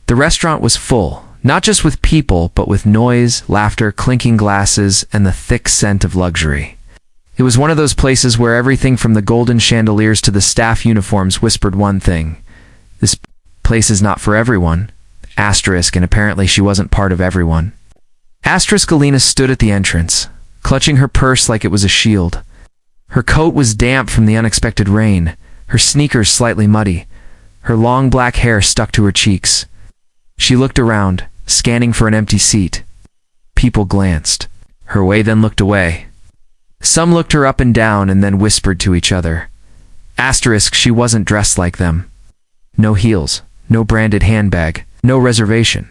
The restaurant was full, not just with people, but with noise, laughter, clinking glasses, and the thick scent of luxury. It was one of those places where everything from the golden chandeliers to the staff uniforms whispered one thing: this place is not for everyone. Asterisk, and apparently she wasn't part of everyone. Asterisk Alina stood at the entrance, clutching her purse like it was a shield. Her coat was damp from the unexpected rain, her sneakers slightly muddy, her long black hair stuck to her cheeks. She looked around, scanning for an empty seat. People glanced her way, then looked away. Some looked her up and down and then whispered to each other. Asterisk, she wasn't dressed like them. No heels, no branded handbag, no reservation.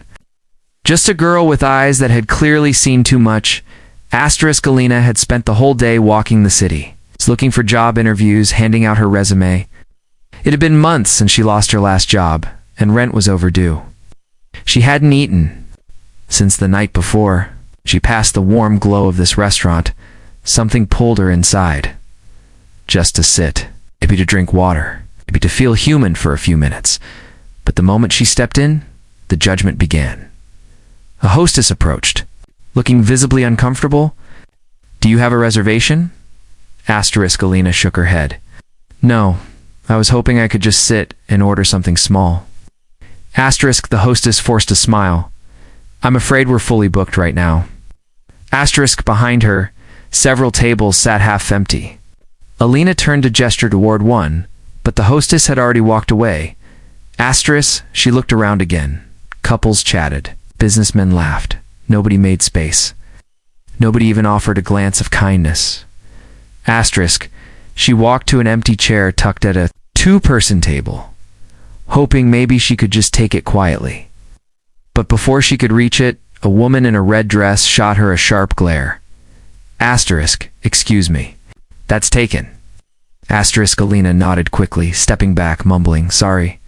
Just a girl with eyes that had clearly seen too much. Asterisk Alina had spent the whole day walking the city, looking for job interviews, handing out her resume. It had been months since she lost her last job, and rent was overdue. She hadn't eaten since the night before. She passed the warm glow of this restaurant. Something pulled her inside. Just to sit, maybe to drink water, maybe to feel human for a few minutes. But the moment she stepped in, the judgment began. A hostess approached, looking visibly uncomfortable. "Do you have a reservation?" Asterisk Alina shook her head. "No, I was hoping I could just sit and order something small." Asterisk, the hostess forced a smile. "I'm afraid we're fully booked right now." Asterisk, behind her, several tables sat half empty. Alina turned to gesture toward one, but the hostess had already walked away. Asterisk, she looked around again. Couples chatted. Businessmen laughed. Nobody made space. Nobody even offered a glance of kindness. Asterisk, she walked to an empty chair tucked at a two-person table, hoping maybe she could just take it quietly. But before she could reach it, a woman in a red dress shot her a sharp glare. Asterisk, excuse me. That's taken. Asterisk Alina nodded quickly, stepping back, mumbling, sorry.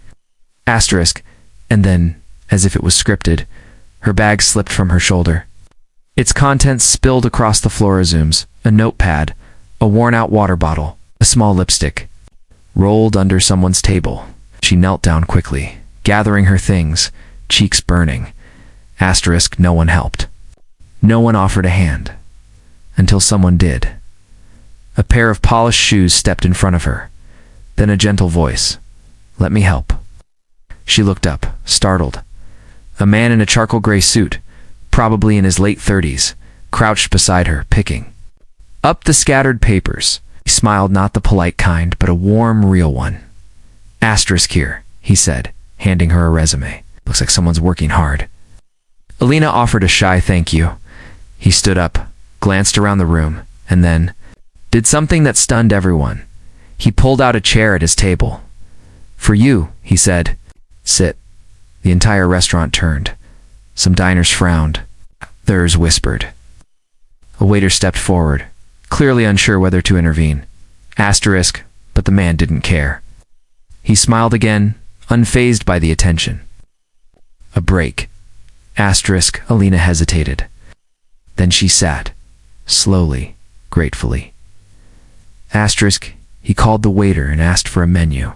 Asterisk, and then, as if it was scripted, her bag slipped from her shoulder. Its contents spilled across the floor. Resumes, a notepad, a worn-out water bottle, a small lipstick, rolled under someone's table. She knelt down quickly, gathering her things, cheeks burning. Asterisk, no one helped. No one offered a hand. Until someone did. A pair of polished shoes stepped in front of her. Then a gentle voice. "Let me help." She looked up, startled. A man in a charcoal gray suit, probably in his late 30s, crouched beside her, picking up the scattered papers. He smiled, not the polite kind, but a warm, real one. "Asterisk here," he said, handing her a resume. "Looks like someone's working hard." Alina offered a shy thank you. He stood up, glanced around the room, and then did something that stunned everyone. He pulled out a chair at his table. "For you," he said. "Sit." The entire restaurant turned. Some diners frowned. Others whispered. A waiter stepped forward, clearly unsure whether to intervene. Asterisk, but the man didn't care. He smiled again, unfazed by the attention. "A break." Asterisk, Alina hesitated. Then she sat, slowly, gratefully. Asterisk, he called the waiter and asked for a menu.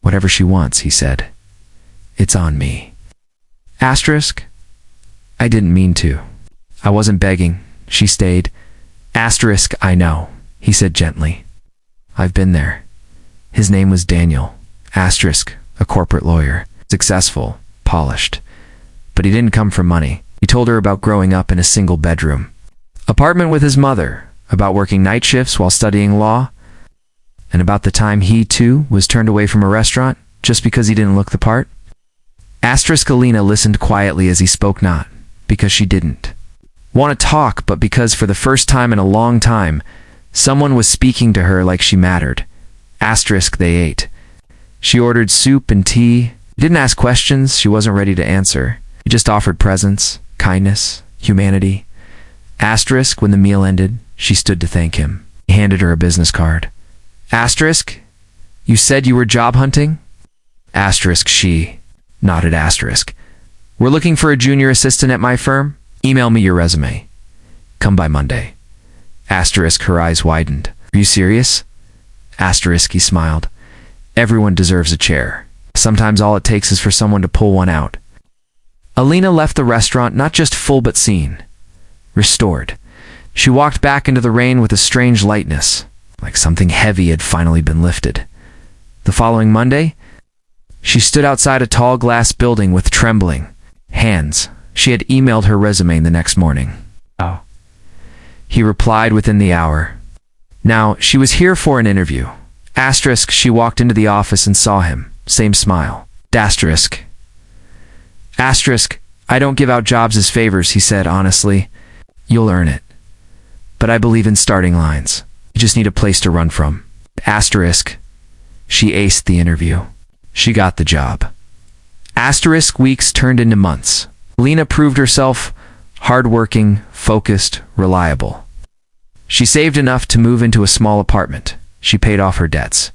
"Whatever she wants," he said. "It's on me." Asterisk, "I didn't mean to. I wasn't begging." She stayed. Asterisk, "I know," he said gently. "I've been there." His name was Daniel. Asterisk, a corporate lawyer. Successful, polished. But he didn't come for money. He told her about growing up in a single bedroom apartment with his mother, about working night shifts while studying law, and about the time he, too, was turned away from a restaurant just because he didn't look the part. Asterisk Alina listened quietly as he spoke, not because she didn't want to talk, but because for the first time in a long time, someone was speaking to her like she mattered. Asterisk, they ate. She ordered soup and tea. He didn't ask questions she wasn't ready to answer. He just offered presence, kindness, humanity. Asterisk, when the meal ended, she stood to thank him. He handed her a business card. Asterisk, you said you were job hunting? Asterisk, she nodded. Asterisk, we're looking for a junior assistant at my firm. Email me your resume. Come by Monday. Asterisk, her eyes widened. Are you serious? Asterisk, he smiled. Everyone deserves a chair. Sometimes all it takes is for someone to pull one out. Alina left the restaurant not just full but seen, restored. She walked back into the rain with a strange lightness, like something heavy had finally been lifted. The following Monday, she stood outside a tall glass building with trembling hands. She had emailed her resume the next morning. Oh. He replied within the hour. Now, she was here for an interview. Asterisk, she walked into the office and saw him. Same smile. Asterisk. Asterisk, I don't give out jobs as favors, he said honestly. You'll earn it. But I believe in starting lines. You just need a place to run from. Asterisk. She aced the interview. She got the job. Asterisk weeks turned into months. Alina proved herself hardworking, focused, reliable. She saved enough to move into a small apartment. She paid off her debts.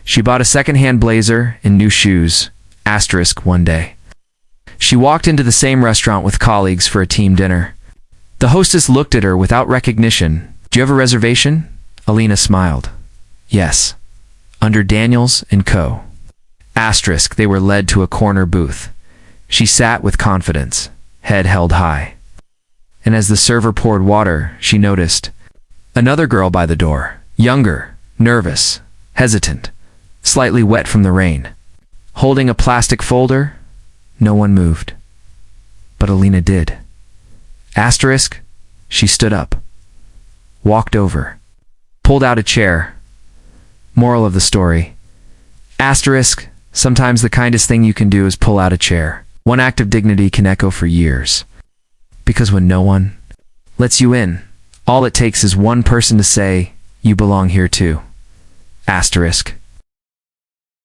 She bought a second-hand blazer and new shoes. Asterisk one day. She walked into the same restaurant with colleagues for a team dinner. The hostess looked at her without recognition. Do you have a reservation? Alina smiled. Yes. Under Daniels & Co. Asterisk, they were led to a corner booth. She sat with confidence, head held high. And as the server poured water, she noticed another girl by the door, younger, nervous, hesitant, slightly wet from the rain. Holding a plastic folder, no one moved. But Alina did. Asterisk, she stood up, walked over, pulled out a chair. Moral of the story. Asterisk, sometimes the kindest thing you can do is pull out a chair. One act of dignity can echo for years. Because when no one lets you in, all it takes is one person to say, you belong here too. Asterisk.